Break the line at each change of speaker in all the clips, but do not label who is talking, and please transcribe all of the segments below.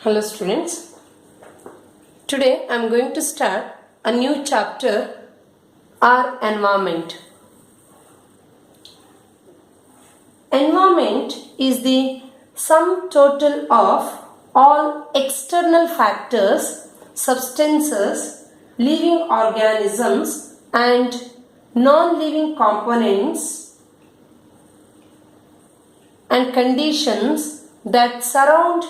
Hello students, today I am going to start a new chapter, our environment. Environment is the sum total of all external factors, substances, living organisms and non-living components and conditions that surround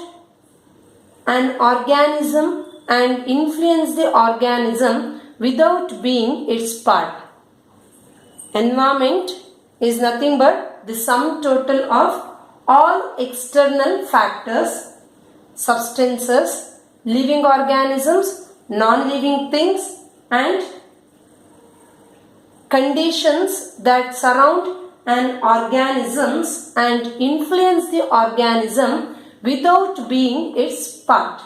an organism and influence the organism without being its part. Environment is nothing but the sum total of all external factors, substances, living organisms, non-living things and conditions that surround an organism and influence the organism without being its part.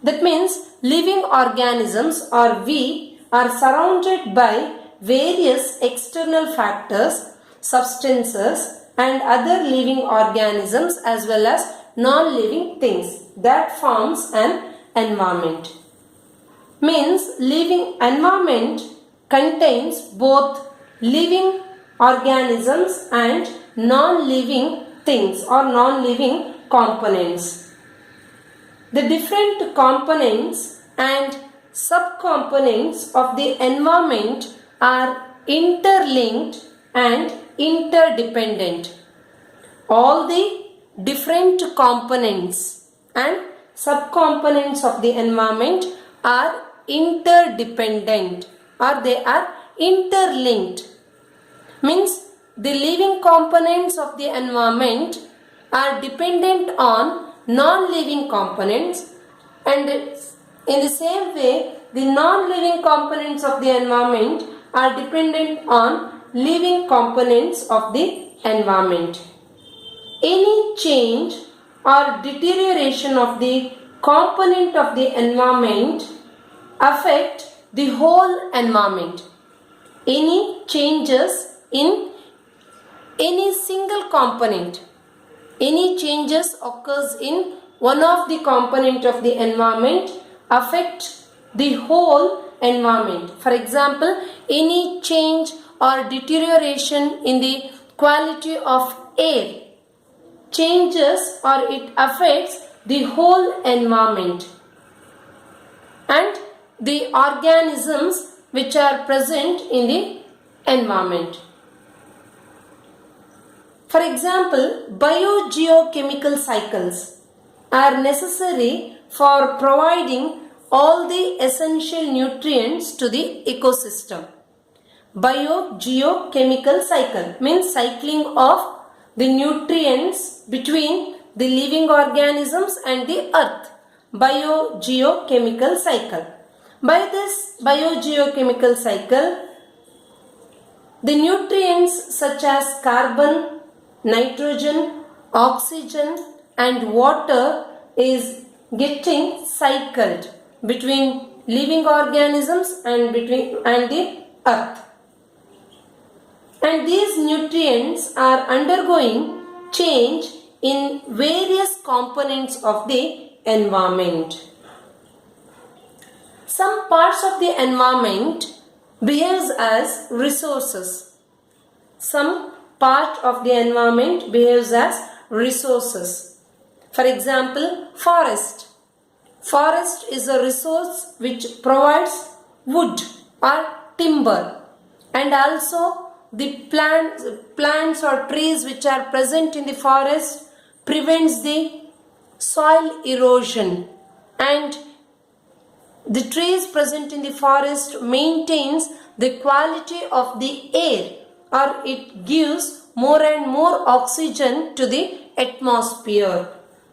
That means living organisms or we are surrounded by various external factors, substances and other living organisms as well as non-living things that forms an environment. Means living environment contains both living organisms and non-living things or non-living components. The different components and subcomponents of the environment are interlinked and interdependent. All the different components and subcomponents of the environment are interdependent or they are interlinked. Means the living components of the environment are dependent on non-living components and in the same way the non-living components of the environment are dependent on living components of the environment. Any change or deterioration of the component of the environment affect the whole environment. Any changes in any single component, any changes occurs in one of the component of the environment affect the whole environment. For example, any change or deterioration in the quality of air changes or it affects the whole environment and the organisms which are present in the environment. For example, biogeochemical cycles are necessary for providing all the essential nutrients to the ecosystem. Biogeochemical cycle means cycling of the nutrients between the living organisms and the earth. Biogeochemical cycle. By this biogeochemical cycle, the nutrients such as carbon, nitrogen, oxygen and water is getting cycled between living organisms and the earth. And these nutrients are undergoing change in various components of the environment. Some parts of the environment behaves as resources. Some part of the environment behaves as resources. For example, forest. Forest is a resource which provides wood or timber and also the plants or trees which are present in the forest prevents the soil erosion and the trees present in the forest maintains the quality of the air or it gives more and more oxygen to the atmosphere.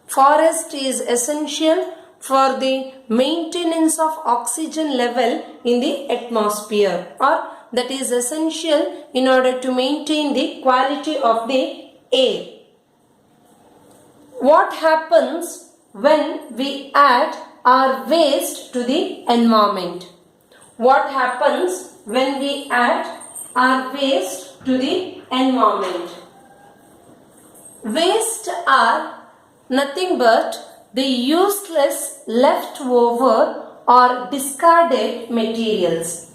Forest is essential for the maintenance of oxygen level in the atmosphere or that is essential in order to maintain the quality of the air. What happens when we add our waste to the environment? What happens when we add our waste to the environment? Waste are nothing but the useless leftover or discarded materials.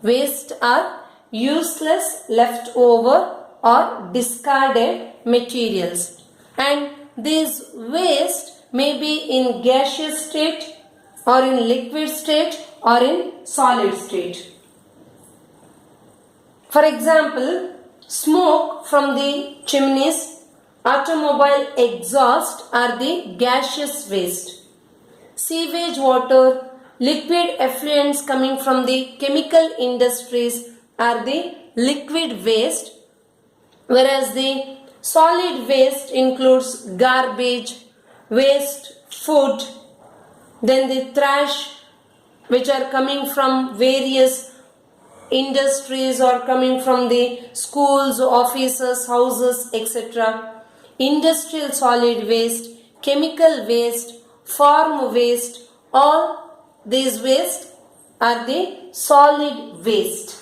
Waste are useless leftover or discarded materials, and these waste may be in gaseous state or in liquid state or in solid state. For example, smoke from the chimneys, automobile exhaust are the gaseous waste. Sewage water, liquid effluents coming from the chemical industries are the liquid waste, whereas the solid waste includes garbage, waste food, then the trash which are coming from various industries or coming from the schools, offices, houses, etc. Industrial solid waste, chemical waste, farm waste, all these waste are the solid waste.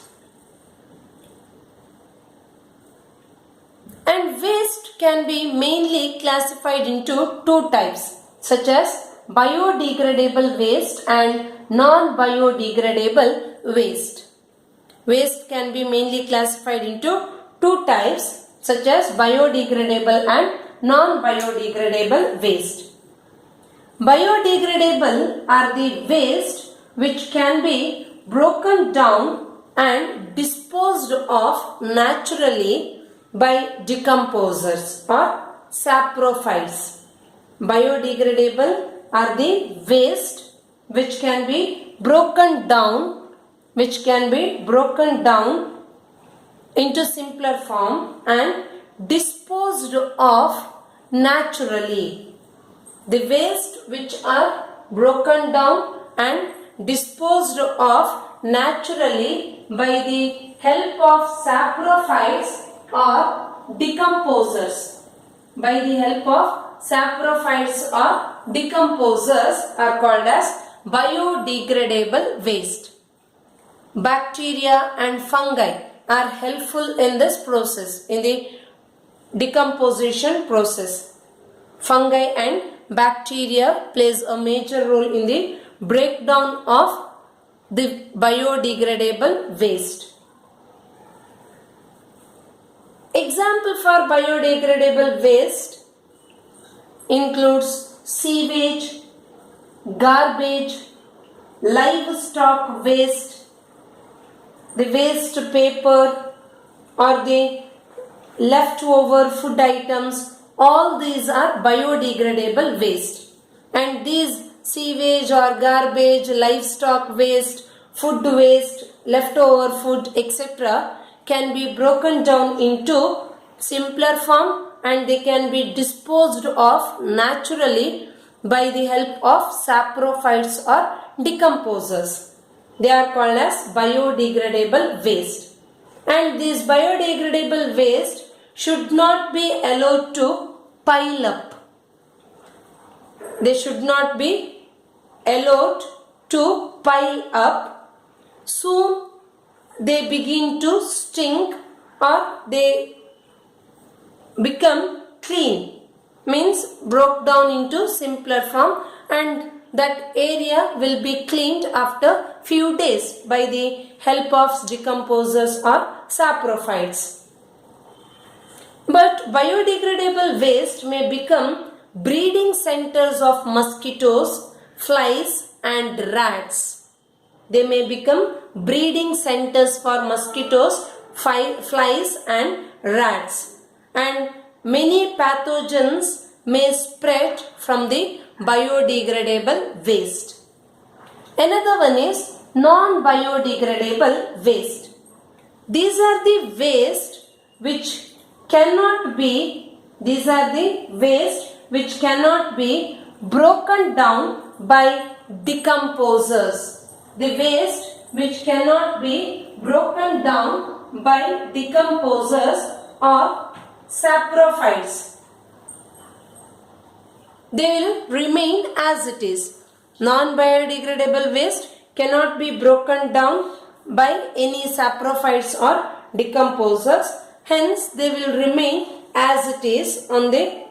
And waste can be mainly classified into two types, such as biodegradable waste and non-biodegradable waste. Waste can be mainly classified into two types, such as biodegradable and non-biodegradable waste. Biodegradable are the waste which can be broken down and disposed of naturally by decomposers or saprophytes. Biodegradable are the waste which can be broken down into simpler form and disposed of naturally. The waste which are broken down and disposed of naturally by the help of saprophytes or decomposers. By the help of saprophytes or decomposers are called as biodegradable waste. Bacteria and fungi are helpful in this process, in the decomposition process. Fungi and bacteria plays a major role in the breakdown of the biodegradable waste. Example for biodegradable waste includes sewage, garbage, livestock waste, the waste paper or the leftover food items. All these are biodegradable waste, and these sewage or garbage, livestock waste, food waste, leftover food, etc. can be broken down into simpler form and they can be disposed of naturally by the help of saprophytes or decomposers. They are called as biodegradable waste. And these biodegradable waste should not be allowed to pile up. They should not be allowed to pile up. Soon they begin to stink or they become clean, means broke down into simpler form, and that area will be cleaned after few days by the help of decomposers or saprophytes. But biodegradable waste may become breeding centers of mosquitoes, flies and rats. They may become breeding centers for mosquitoes, flies and rats. And many pathogens may spread from the biodegradable waste. Another one is non-biodegradable waste. These are the waste which cannot be broken down by decomposers. The waste which cannot be broken down by decomposers or saprophytes. They will remain as it is. Non-biodegradable waste cannot be broken down by any saprophytes or decomposers. Hence, they will remain as it is on the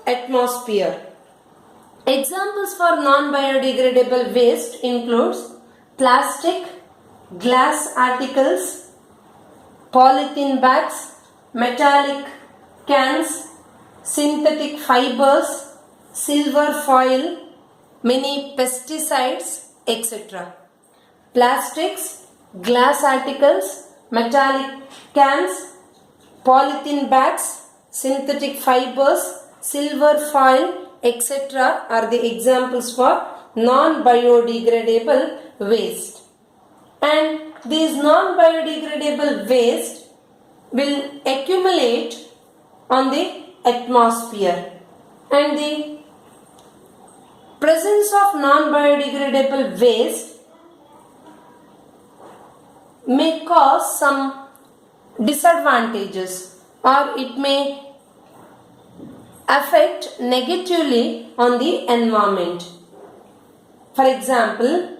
atmosphere. Examples for non-biodegradable waste includes plastic, glass articles, polythene bags, metallic cans, synthetic fibers, silver foil, many pesticides, etc. Plastics, glass articles, metallic cans, polythene bags, synthetic fibers, silver foil, etc. are the examples for non-biodegradable waste. And these non-biodegradable waste will accumulate on the atmosphere, and the presence of non-biodegradable waste may cause some disadvantages, or it may affect negatively on the environment. For example,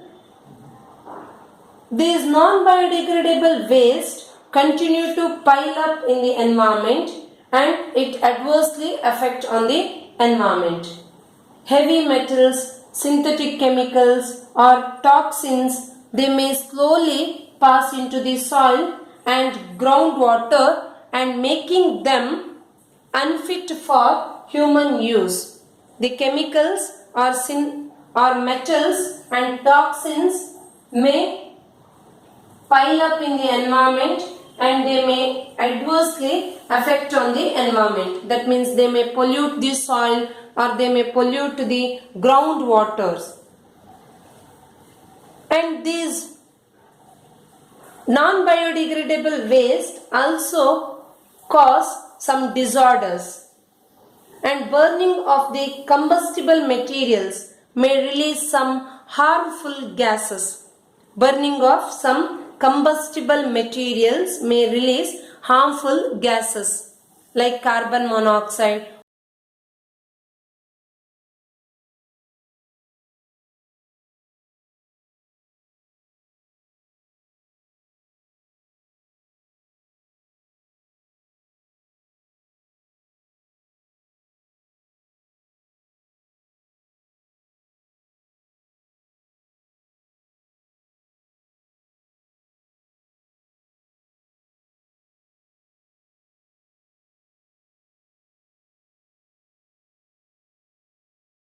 these non-biodegradable waste continue to pile up in the environment and it adversely affect on the environment. Heavy metals, synthetic chemicals or toxins, they may slowly pass into the soil and groundwater and making them unfit for human use. The chemicals or metals and toxins may pile up in the environment and they may adversely affect on the environment. That means they may pollute the soil or they may pollute the groundwaters. And these non-biodegradable waste also cause some disorders. And burning of the combustible materials may release some harmful gases. Burning of some combustible materials may release harmful gases like carbon monoxide